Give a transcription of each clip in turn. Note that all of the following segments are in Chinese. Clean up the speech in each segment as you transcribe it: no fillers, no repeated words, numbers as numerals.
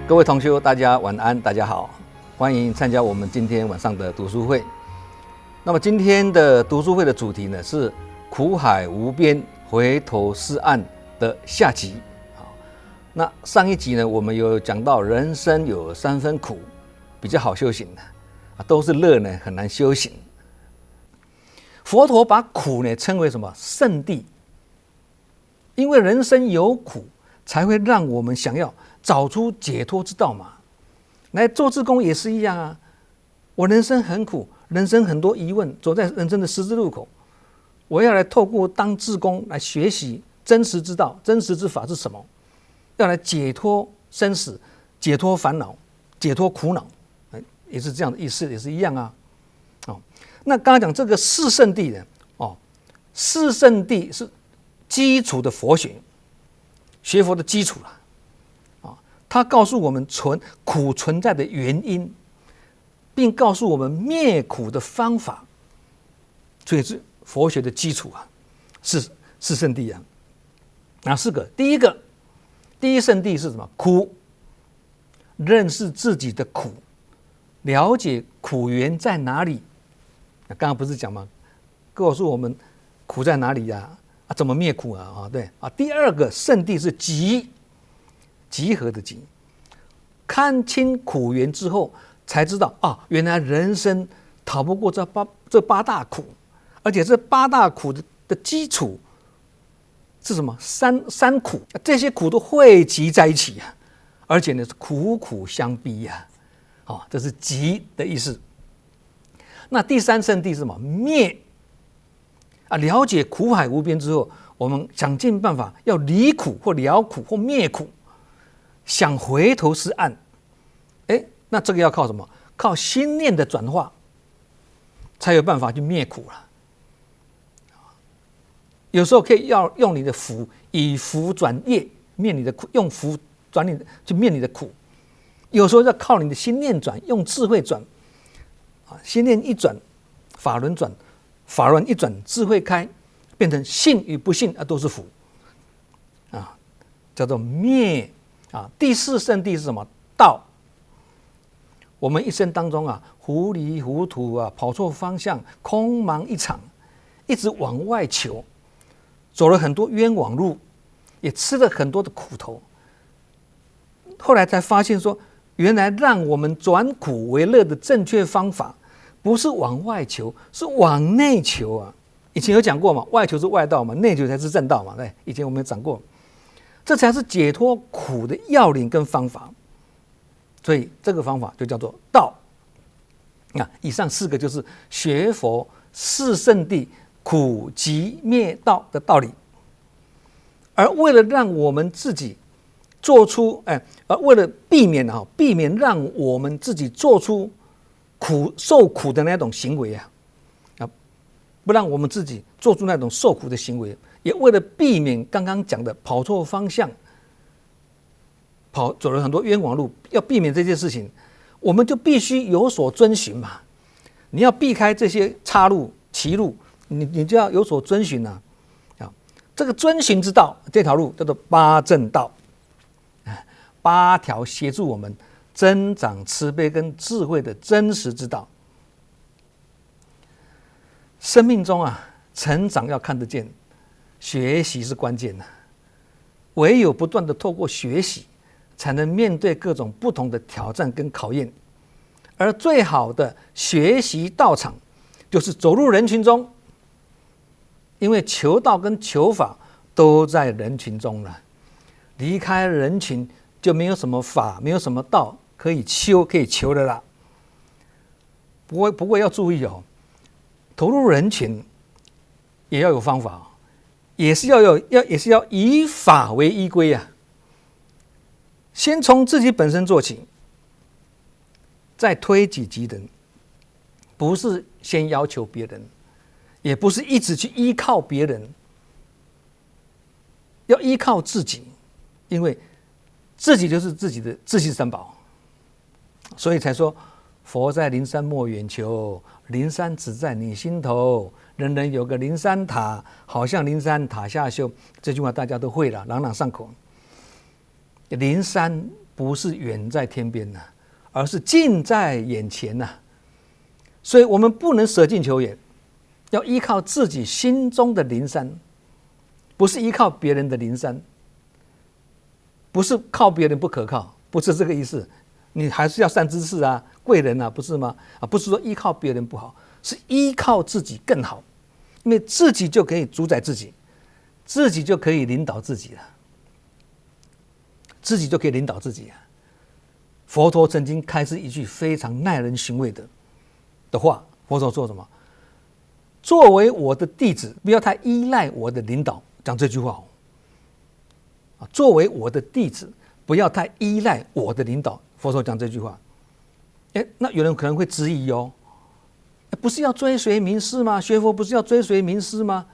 各位同学，大家晚安，大家好，欢迎参加我们今天晚上的读书会。那么今天的读书会的主题呢是“苦海无边，回头是岸”的下集。那上一集呢，我们有讲到人生有3分苦，比较好修行的都是乐呢，很难修行。佛陀把苦呢称为什么？圣地。因为人生有苦，才会让我们想要找出解脱之道嘛。来做志工也是一样啊。我人生很苦，人生很多疑问，走在人生的十字路口，我要来透过当志工来学习真实之道，真实之法是什么？要来解脱生死，解脱烦恼，解脱苦恼，也是这样的意思，也是一样啊。那刚刚讲这个四圣谛呢，四圣谛是基础的佛学，学佛的基础了。它告诉我们苦存在的原因，并告诉我们灭苦的方法，所以是佛学的基础啊，四圣谛啊。哪4个？第一圣谛是什么？苦，认识自己的苦，了解苦源在哪里。刚刚不是讲吗？告诉我们苦在哪里呀？怎么灭苦啊？对啊。第2个圣谛是集合的集，看清苦源之后，才知道原来人生逃不过这八大苦，而且这8大苦的基础是什么？三苦，这些苦都汇集在一起啊，而且呢是苦苦相逼啊。这是集的意思。那第3圣谛是什么？灭。了解苦海无边之后，我们想尽办法要离苦或了苦或灭苦，想回头是岸。那这个要靠什么？靠心念的转化，才有办法去灭苦了。有时候可以要用你的福，以福转业，灭你的苦；用福转你去灭你的苦。有时候要靠你的心念转，用智慧转。心念一转，法轮转。法轮一转，智慧开，变成信与不信都是福叫做灭第4圣谛是什么？道。我们一生当中糊里糊涂跑错方向，空忙一场，一直往外求，走了很多冤枉路，也吃了很多的苦头。后来才发现说，原来让我们转苦为乐的正确方法，不是往外求，是往内求啊！以前有讲过嘛，外求是外道嘛，内求才是正道嘛。对，以前我们有讲过，这才是解脱苦的要领跟方法。所以这个方法就叫做道。以上4个就是学佛4圣谛苦集灭道的道理。而为了让我们自己做出，为了避免让我们自己做出受苦的那种行为不让我们自己做出那种受苦的行为，也为了避免刚刚讲的跑错方向，走了很多冤枉路，要避免这件事情，我们就必须有所遵循嘛。你要避开这些岔路歧路，你就要有所遵循这个遵循之道，这条路叫做8正道，8条协助我们增长慈悲跟智慧的真实之道。生命中成长要看得见，学习是关键唯有不断的透过学习，才能面对各种不同的挑战跟考验。而最好的学习道场，就是走入人群中，因为求道跟求法都在人群中了。离开人群，就没有什么法，没有什么道可以求的啦。不过要注意投入人群也要有方法，也是要以法为依归先从自己本身做起，再推己及人，不是先要求别人，也不是一直去依靠别人，要依靠自己，因为自己就是自己的自性三宝。所以才说佛在灵山莫远求，灵山只在你心头，人人有个灵山塔，好像灵山塔下修。这句话大家都会了，朗朗上口。灵山不是远在天边呐，而是近在眼前呐。所以我们不能舍近求远，要依靠自己心中的灵山，不是依靠别人的灵山，不是靠别人不可靠，不是这个意思。你还是要善知识啊、贵人啊，不是吗？不是说依靠别人不好，是依靠自己更好，因为自己就可以主宰自己，自己就可以领导自己了，自己就可以领导自己啊。佛陀曾经开示一句非常耐人寻味的话，佛陀说什么？作为我的弟子，不要太依赖我的领导，讲这句话作为我的弟子，不要太依赖我的领导。佛陀讲这句话，那有人可能会质疑不是要追随名师吗？学佛不是要追随名师吗？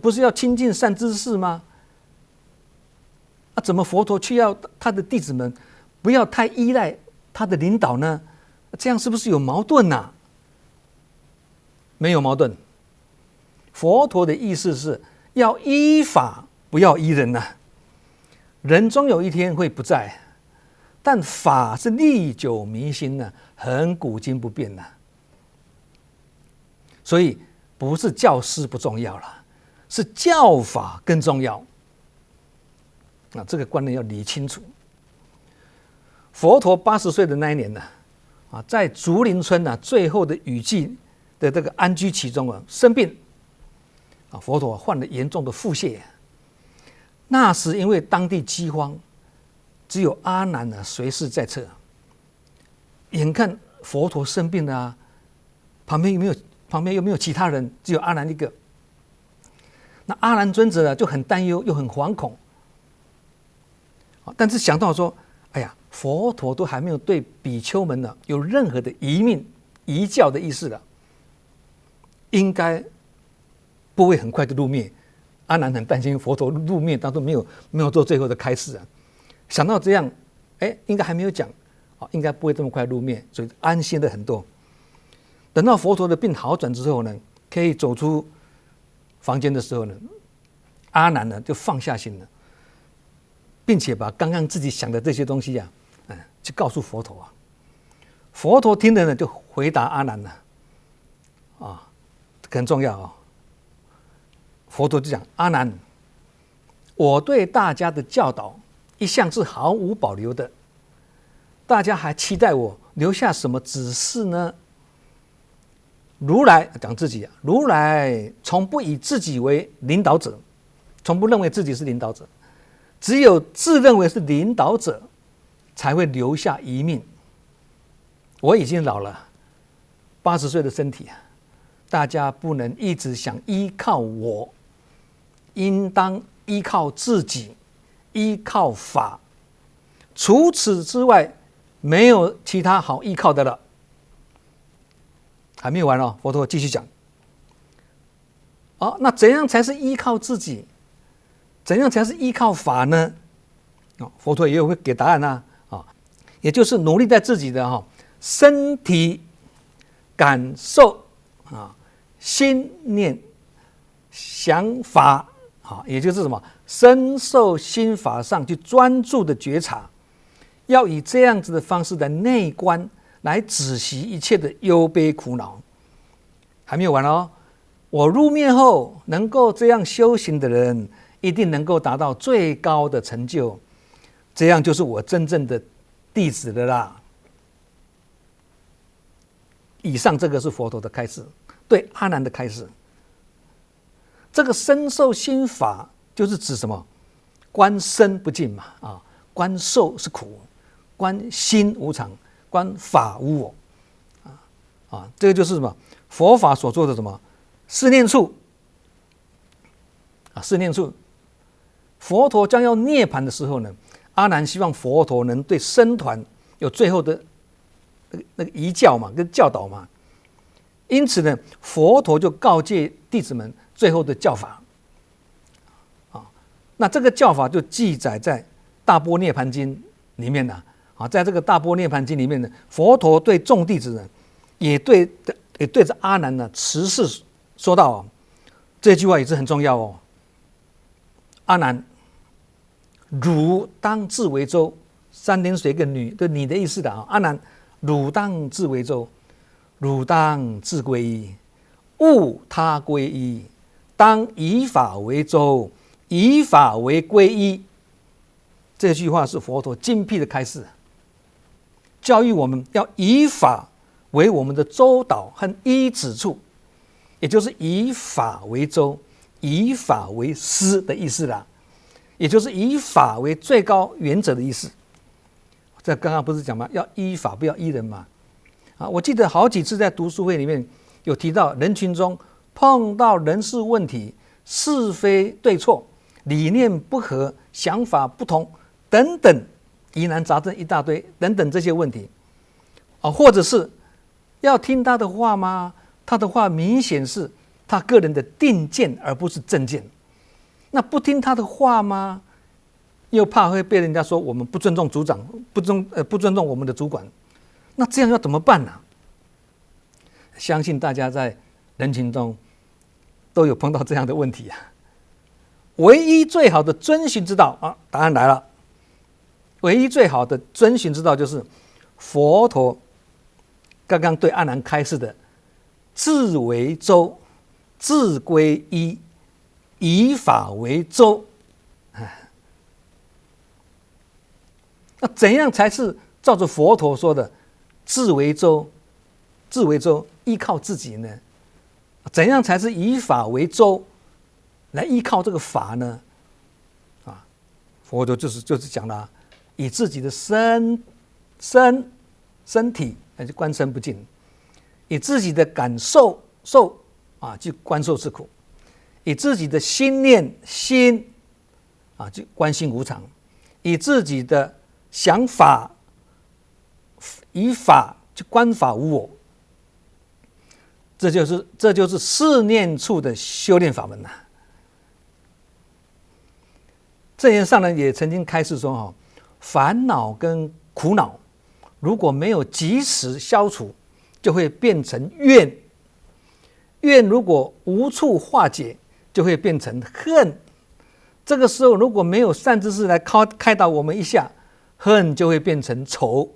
不是要亲近善知识吗？怎么佛陀却要他的弟子们不要太依赖他的领导呢？这样是不是有矛盾啊？没有矛盾。佛陀的意思是要依法，不要依人呐。人终有一天会不在，但法是历久弥新的，恒古今不变的。所以不是教师不重要了，是教法更重要。这个观念要理清楚。佛陀80岁的那一年呢，在竹林村最后的雨季的这个安居其中生病，佛陀患了严重的腹泻。那时因为当地饥荒，只有阿难随侍在侧。眼看佛陀生病了旁边又没有其他人，只有阿难一个。那阿难尊者就很担忧又很惶恐，但是想到说，哎呀，佛陀都还没有对比丘们有任何的遗教的意思了，应该不会很快的入灭。阿难很担心佛陀入灭当中没有做最后的开示想到这样，应该还没有讲，应该不会这么快入灭，所以安心了很多。等到佛陀的病好转之后呢，可以走出房间的时候呢，阿难就放下心了，并且把刚刚自己想的这些东西去告诉佛陀佛陀听了呢，就回答阿难很重要佛陀就讲：阿难，我对大家的教导一向是毫无保留的，大家还期待我留下什么指示呢？如来讲自己如来从不以自己为领导者，从不认为自己是领导者，只有自认为是领导者才会留下遗命。我已经老了，80岁的身体大家不能一直想依靠我，应当依靠自己，依靠法，除此之外没有其他好依靠的了。还没有完佛陀继续讲那怎样才是依靠自己，怎样才是依靠法呢？佛陀也有会给答案也就是努力在自己的身体感受心念想法也就是什么身受心法上去专注的觉察，要以这样子的方式来内观，来止息一切的忧悲苦恼。还没有完我入灭后能够这样修行的人，一定能够达到最高的成就，这样就是我真正的弟子的啦。以上这个是佛陀的开示，对阿难的开示。这个身受心法就是指什么？观身不净嘛观受是苦，观心无常，观法无我这个就是什么？佛法所做的什么四念处四念处。佛陀将要涅槃的时候呢，阿难希望佛陀能对僧团有最后的那个遗教跟教导因此呢，佛陀就告诫弟子们最后的教法那这个教法就记载在《大般涅盘经》里面在这个《大般涅盘经》里面呢，佛陀对众弟子呢，也对着阿难持誓说道这句话也是很重要阿难，汝当自为舟，三点水一个女，对你的意思的啊。阿难，汝当自为舟，汝当自归依，勿他归依，当以法为舟，以法为归依。这句话是佛陀精辟的开示，教育我们要以法为我们的舟导和依止处，也就是以法为舟，以法为师的意思啦，也就是以法为最高原则的意思。这刚刚不是讲吗？要依法，不要依人嘛。我记得好几次在读书会里面有提到，人群中碰到人事问题、是非对错、理念不合、想法不同等等疑难杂症一大堆等等这些问题，或者是要听他的话吗？他的话明显是他个人的定见，而不是正见。那不听他的话吗？又怕会被人家说我们不尊重组长，不尊重我们的主管。那这样要怎么办呢？相信大家在人群中都有碰到这样的问题啊。唯一最好的遵循之道啊，答案来了。唯一最好的遵循之道就是佛陀刚刚对阿难开示的自为舟，自归依，以法为舟。那怎样才是照着佛陀说的自为舟？自为舟，依靠自己呢？怎样才是以法为舟，来依靠这个法呢？佛陀就是讲了，以自己的身体去观身不净，以自己的感受去观受是苦，以自己的心念去观心无常，以自己的想法以法去观法无我。这就是四念处的修炼法门呐。正言上人也曾经开示说，烦恼跟苦恼如果没有及时消除，就会变成怨；怨如果无处化解，就会变成恨。这个时候如果没有善知识来开导我们一下，恨就会变成仇。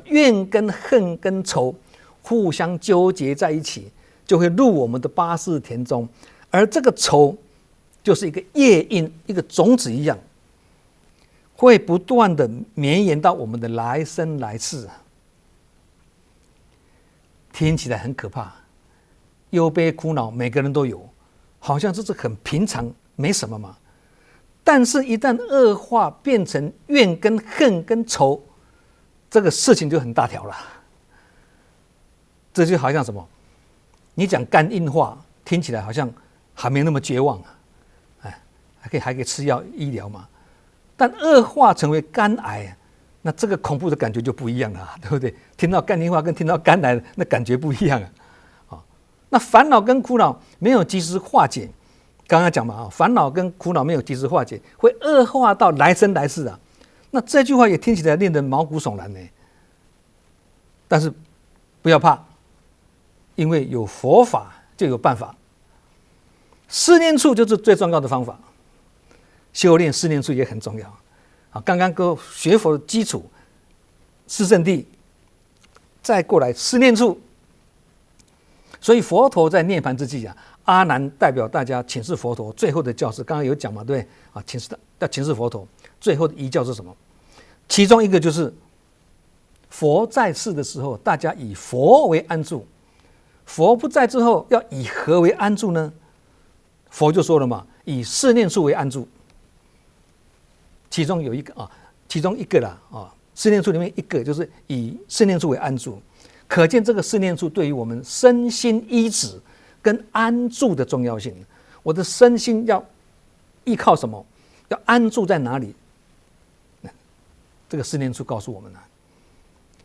怨跟恨跟仇互相纠结在一起，就会入我们的八识田中，而这个仇就是一个业因，一个种子一样，会不断的绵延到我们的来生来世。听起来很可怕，忧悲苦恼每个人都有，好像这是很平常，没什么嘛。但是一旦恶化变成怨跟恨跟仇，这个事情就很大条了。这就好像什么？你讲肝硬化，听起来好像还没那么绝望还可以吃药医疗嘛。但恶化成为肝癌，那这个恐怖的感觉就不一样了，对不对？听到肝硬化跟听到肝癌，那感觉不一样啊。那烦恼跟苦恼没有及时化解，刚刚讲嘛，烦恼跟苦恼没有及时化解，会恶化到来生来世啊。那这句话也听起来令人毛骨悚然呢。但是不要怕，因为有佛法就有办法。四念处就是最重要的方法，修炼四念处也很重要。刚刚学佛的基础四圣谛，再过来四念处。所以佛陀在涅槃之际阿难代表大家请示佛陀最后的教示，刚刚有讲嘛，对不对？请示佛陀最后的遗教是什么？其中一个就是佛在世的时候，大家以佛为安住；佛不在之后，要以何为安住呢？佛就说了嘛，以四念处为安住。其中有一个其中一个啦四念处里面一个就是以四念处为安住，可见这个四念处对于我们身心依止跟安住的重要性。我的身心要依靠什么？要安住在哪里？这个四念处告诉我们了。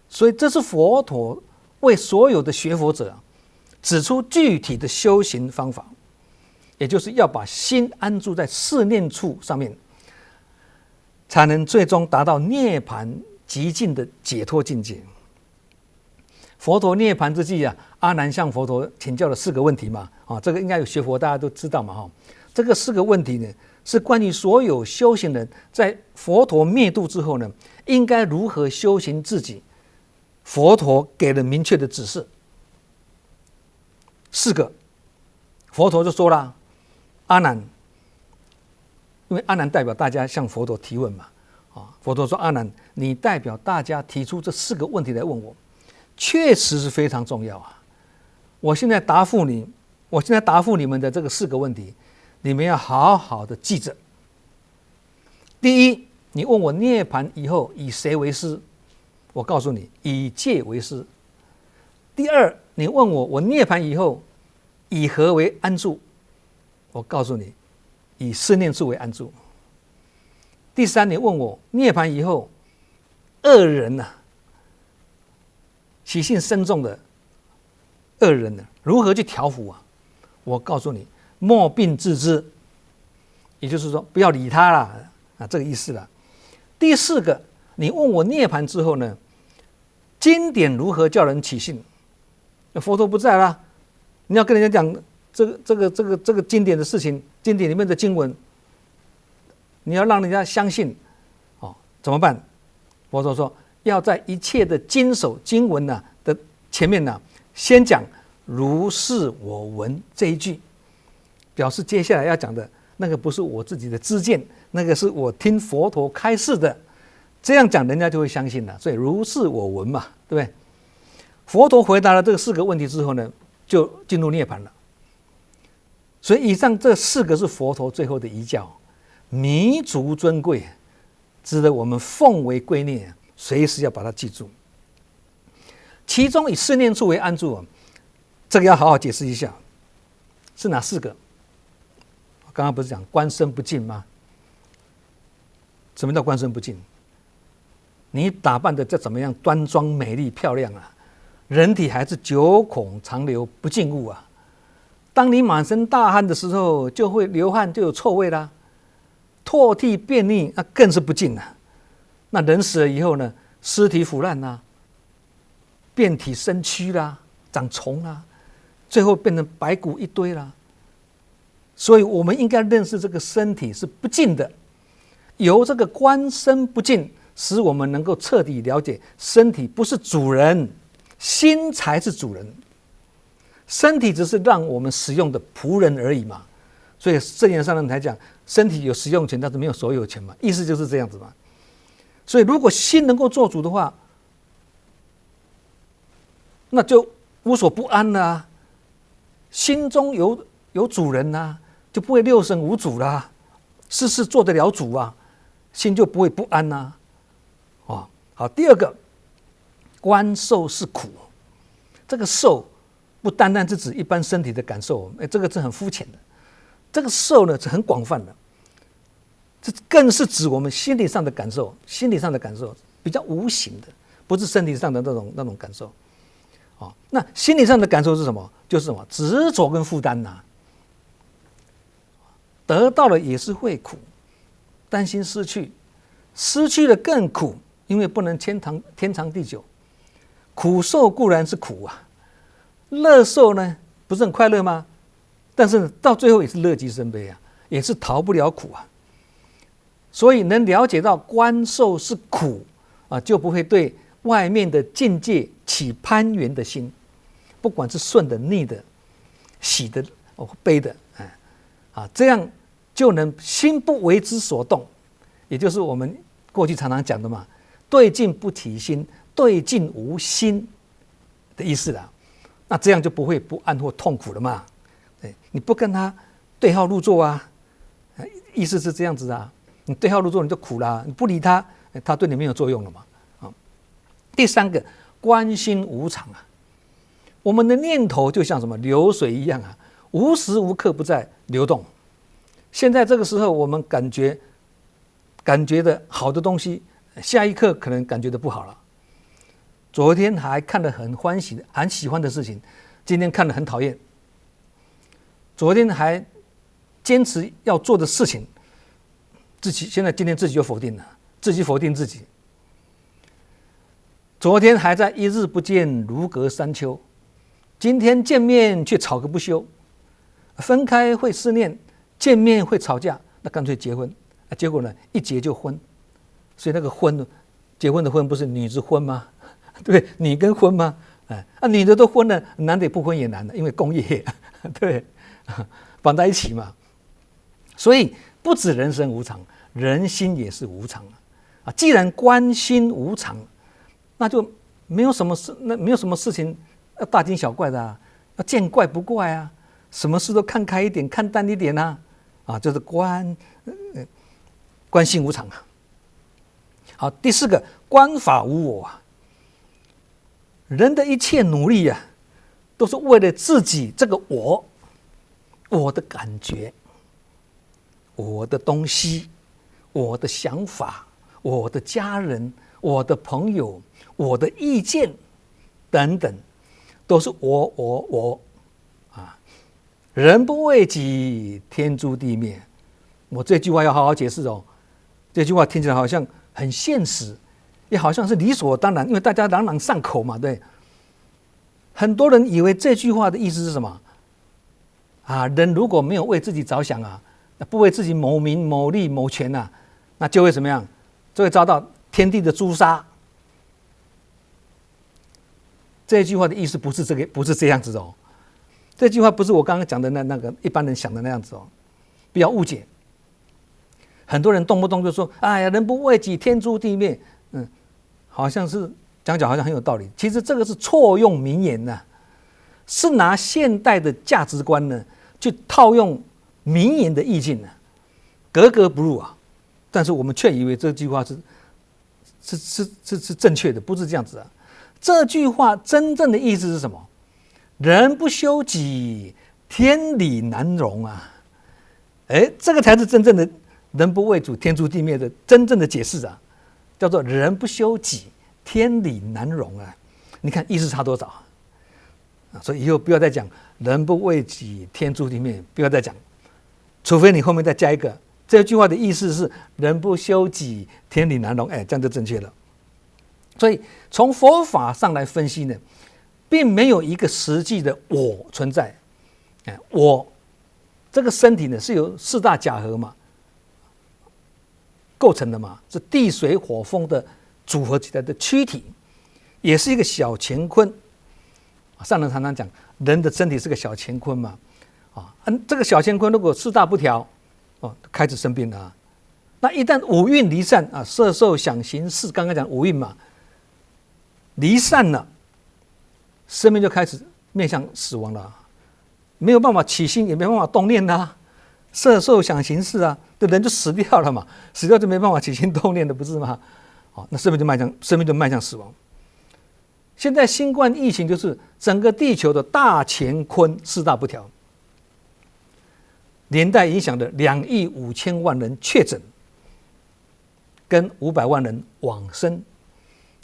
所以这是佛陀为所有的学佛者指出具体的修行方法，也就是要把心安住在四念处上面，才能最终达到涅槃极尽的解脱境界。佛陀涅槃之际阿难向佛陀请教了4个问题嘛，这个应该有学佛大家都知道嘛，这个4个问题呢是关于所有修行人在佛陀灭度之后呢，应该如何修行自己。佛陀给了明确的指示，4个。佛陀就说了，阿难，因为阿难代表大家向佛陀提问嘛，佛陀说，阿难，你代表大家提出这4个问题来问我，确实是非常重要啊。我现在答复你们的这个4个问题，你们要好好的记着。第一，你问我涅槃以后以谁为师，我告诉你，以戒为师。第二，你问我涅槃以后以何为安住，我告诉你，以四念处为安住。第三，你问我涅槃以后恶人习性深重的恶人如何去调伏啊？我告诉你，莫病治之，也就是说不要理他啦，这个意思啦。第4个，你问我涅槃之后呢，经典如何叫人起信？佛陀不在啦，你要跟人家讲这个经典的事情，经典里面的经文，你要让人家相信，怎么办？佛陀说，要在一切的经首经文的前面先讲如是我闻这一句，表示接下来要讲的那个不是我自己的知见，那个是我听佛陀开示的，这样讲人家就会相信了。所以如是我闻嘛，对不对？佛陀回答了这4个问题之后呢，就进入涅槃了。所以以上这4个是佛陀最后的遗教，弥足尊贵，值得我们奉为圭臬，随时要把它记住。其中以四念处为安住，这个要好好解释一下，是哪4个？刚刚不是讲观身不净吗？什么叫观身不净？你打扮的再怎么样端庄美丽漂亮人体还是9孔常流不净物啊。当你满身大汗的时候，就会流汗，就有臭味啦。唾涕便溺，那更是不净了。那人死了以后呢，尸体腐烂啦，遍体生蛆啦，长虫啦，最后变成白骨一堆啦。所以我们应该认识这个身体是不净的，由这个观身不净，使我们能够彻底了解身体不是主人，心才是主人。身体只是让我们使用的仆人而已嘛。所以圣严上人才讲，身体有使用权，但是没有所有权嘛，意思就是这样子嘛。所以如果心能够做主的话，那就无所不安了心中有主人就不会六神无主啦，事事做得了主心就不会不安好，第2个，观受是苦。这个受不单单是指一般身体的感受，这个是很肤浅的。这个受呢是很广泛的，这更是指我们心理上的感受，心理上的感受比较无形的，不是身体上的那种感受。那心理上的感受是什么？就是什么？执着跟负担得到了也是会苦，担心失去，失去了更苦，因为不能天长地久。苦受固然是苦乐受呢不是很快乐吗？但是到最后也是乐极生悲也是逃不了苦所以能了解到观受是苦就不会对外面的境界起攀缘的心，不管是顺的、逆的、喜的、悲的这样就能心不为之所动，也就是我们过去常常讲的嘛，对境不起心，对境无心的意思啦。那这样就不会不安或痛苦了嘛。你不跟他对号入座意思是这样子你对号入座你就苦啦，你不理他，他对你没有作用了嘛。第3个，观心无常我们的念头就像什么流水一样无时无刻不在流动。现在这个时候我们感觉的好的东西，下一刻可能感觉的不好了。昨天还看得很欢喜很喜欢的事情，今天看得很讨厌。昨天还坚持要做的事情，今天自己就否定了，自己否定自己。昨天还在一日不见如隔三秋，今天见面却吵个不休。分开会思念，见面会吵架，那干脆结婚啊，结果呢一结就婚，所以那个婚，结婚的婚不是女之婚吗？对不对？女跟婚吗？女的都婚了，男的不婚也难了，因为工业对绑在一起嘛。所以不止人生无常，人心也是无常啊。既然观心无常，那就没有什么事情要大惊小怪的啊，要见怪不怪啊，什么事都看开一点，看淡一点啊，就是观心无常啊。好，第四个，观法无我啊。人的一切努力啊，都是为了自己这个我的感觉，我的东西，我的想法，我的家人，我的朋友，我的意见等等，都是我啊！人不为己，天诛地灭。我这句话要好好解释哦。这句话听起来好像很现实，也好像是理所当然，因为大家朗朗上口嘛，对。很多人以为这句话的意思是什么？人如果没有为自己着想啊，不为自己谋名、谋利、谋权啊，那就会怎么样？就会遭到天地的诛杀。这句话的意思不是这样子哦。这句话不是我刚刚讲的那个一般人想的那样子哦，不要误解。很多人动不动就说：“哎呀，人不为己，天诛地灭。”好像是讲好像很有道理。其实这个是错用名言呐，是拿现代的价值观呢去套用名言的意境呢，格格不入啊。但是我们却以为这句话是正确的，不是这样子啊。这句话真正的意思是什么？人不修己，天理难容啊！这个才是真正的人不为主，天诛地灭的真正的解释啊，叫做人不修己，天理难容啊！你看意思差多少啊？所以以后不要再讲人不为己，天诛地灭，不要再讲，除非你后面再加一个。这句话的意思是人不修己，天理难容，这样就正确了。所以从佛法上来分析呢，并没有一个实际的我存在。我这个身体呢是由四大假合嘛构成的嘛，是地水火风的组合起来的躯体，也是一个小乾坤。上人常常讲，人的身体是个小乾坤嘛，这个小乾坤如果四大不调，开始生病了。那一旦五蕴离散啊，色受想行识，刚刚讲五蕴嘛，离散了，生命就开始面向死亡了，没有办法起心，也没办法动念啦，色受想行识啊，这人就死掉了嘛，死掉就没办法起心动念的，不是吗？那生命就迈向死亡。现在新冠疫情就是整个地球的大乾坤四大不调，连带影响的2亿5千万人确诊，跟500万人往生，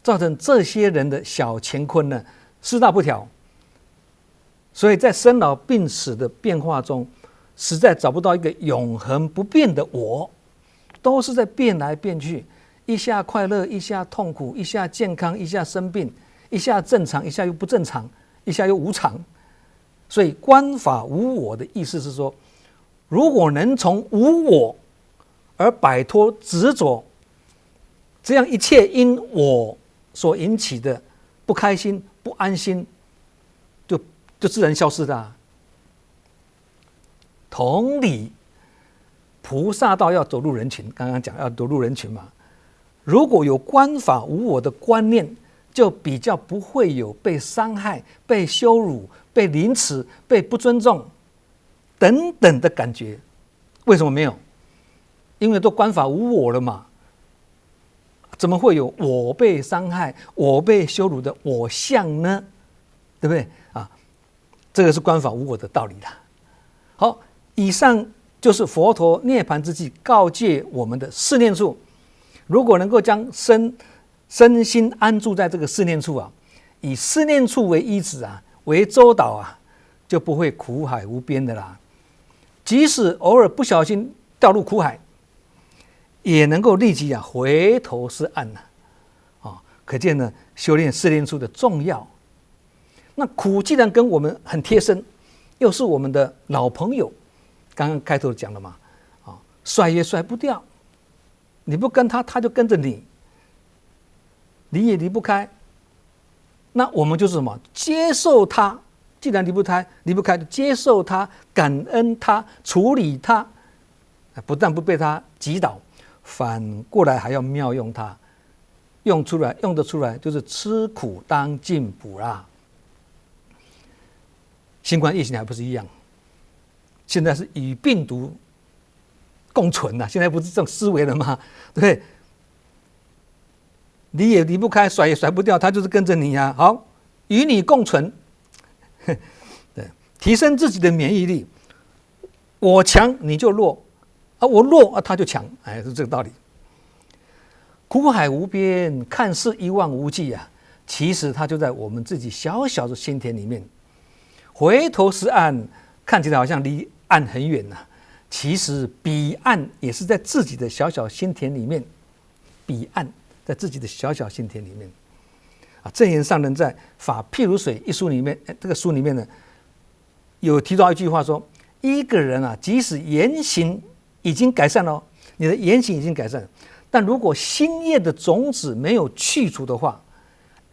造成这些人的小乾坤呢四大不调。所以在生老病死的变化中，实在找不到一个永恒不变的我，都是在变来变去，一下快乐，一下痛苦，一下健康，一下生病，一下正常，一下又不正常，一下又无常。所以观法无我的意思是说，如果能从无我而摆脱执着，这样一切因我所引起的不开心、不安心，就自然消失了。同理，菩萨道要走入人群，刚刚讲要走入人群嘛，如果有观法无我的观念，就比较不会有被伤害、被羞辱、被凌迟、被不尊重等等的感觉。为什么没有？因为都观法无我了嘛，怎么会有我被伤害、我被羞辱的我相呢？对不对啊？这个是观法无我的道理啦。好，以上就是佛陀涅槃之际告诫我们的四念处。如果能够将身心安住在这个四念处啊，以四念处为依止啊，为周导啊，就不会苦海无边的啦。即使偶尔不小心掉入苦海，也能够立即回头是岸可见呢修炼四念处的重要。那苦既然跟我们很贴身，又是我们的老朋友，刚刚开头讲了嘛，甩也甩不掉。你不跟他，他就跟着你，离也离不开。那我们就是什么？接受他。既然离不开，就接受他，感恩他，处理他，不但不被他击倒，反过来还要妙用他，用得出来，就是吃苦当进补啦。新冠疫情还不是一样？现在是与病毒共存啊，现在不是这种思维了吗？对，离也离不开，甩也甩不掉，他就是跟着你啊。好，与你共存。对，提升自己的免疫力，我强你就弱，我弱他就强，是这个道理。苦海无边，看似一望无际啊，其实它就在我们自己小小的心田里面。回头是岸，看起来好像离岸很远啊，其实彼岸也是在自己的小小心田里面。彼岸在自己的小小心田里面。证严上人在《法譬如水》一书里面，这个书里面呢，有提到一句话说：一个人啊，即使言行已经改善了，你的言行已经改善了，但如果心业的种子没有去除的话，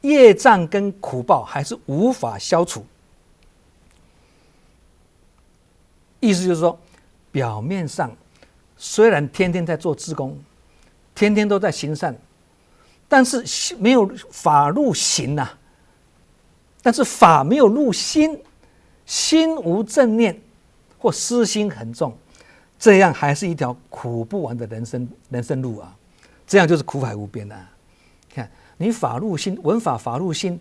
业障跟苦报还是无法消除。意思就是说，表面上虽然天天在做志工，天天都在行善，但是没有法入行啊，但是法没有入心，心无正念或私心很重，这样还是一条苦不完的人生路啊！这样就是苦海无边啊！看你法入心，闻法法入心，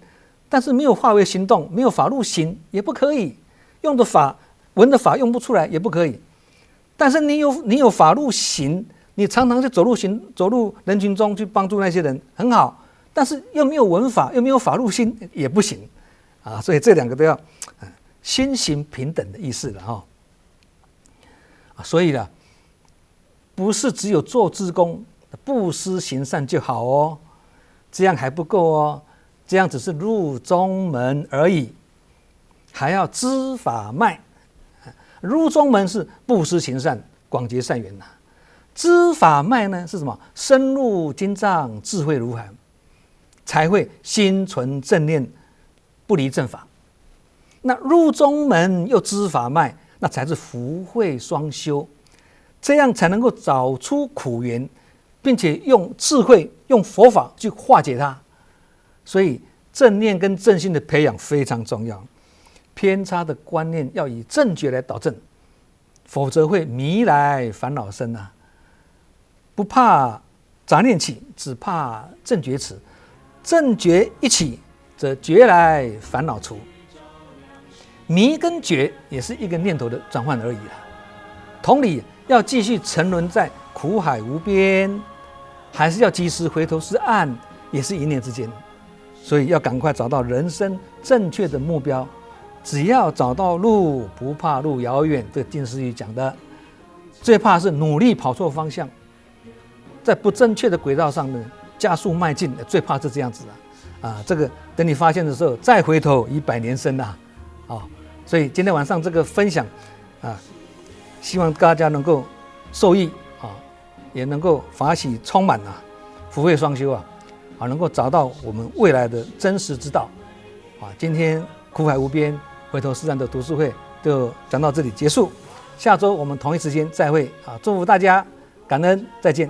但是没有化为行动，没有法入行也不可以，用的法闻的法用不出来也不可以。但是你有法入行，你常常去走入人群中去帮助那些人，很好，但是又没有闻法，又没有法入心，也不行啊！所以这两个都要心行平等的意思了哈。所以呢，不是只有做志工、布施行善就好哦，这样还不够哦，这样只是入中门而已，还要知法脉。入中门是布施行善、广结善缘呐。知法脉呢是什么？深入经藏，智慧如海，才会心存正念，不离正法。那入中门又知法脉，那才是福慧双修，这样才能够找出苦源，并且用智慧、用佛法去化解它。所以正念跟正心的培养非常重要，偏差的观念要以正觉来导正，否则会迷来烦恼生啊！不怕杂念起，只怕正觉迟。正觉一起，则觉来烦恼除。迷跟觉也是一个念头的转换而已啊。同理，要继续沉沦在苦海无边，还是要及时回头是岸，也是一念之间。所以要赶快找到人生正确的目标。只要找到路，不怕路遥远。这近似语讲的，最怕是努力跑错方向，在不正确的轨道上呢加速迈进，最怕是这样子啊！这个等你发现的时候，再回头已百年身啊！所以今天晚上这个分享啊，希望大家能够受益啊，也能够法喜充满啊，福慧双修啊，能够找到我们未来的真实之道啊！今天苦海无边，回头是岸的读书会就讲到这里结束，下周我们同一时间再会啊！祝福大家，感恩，再见。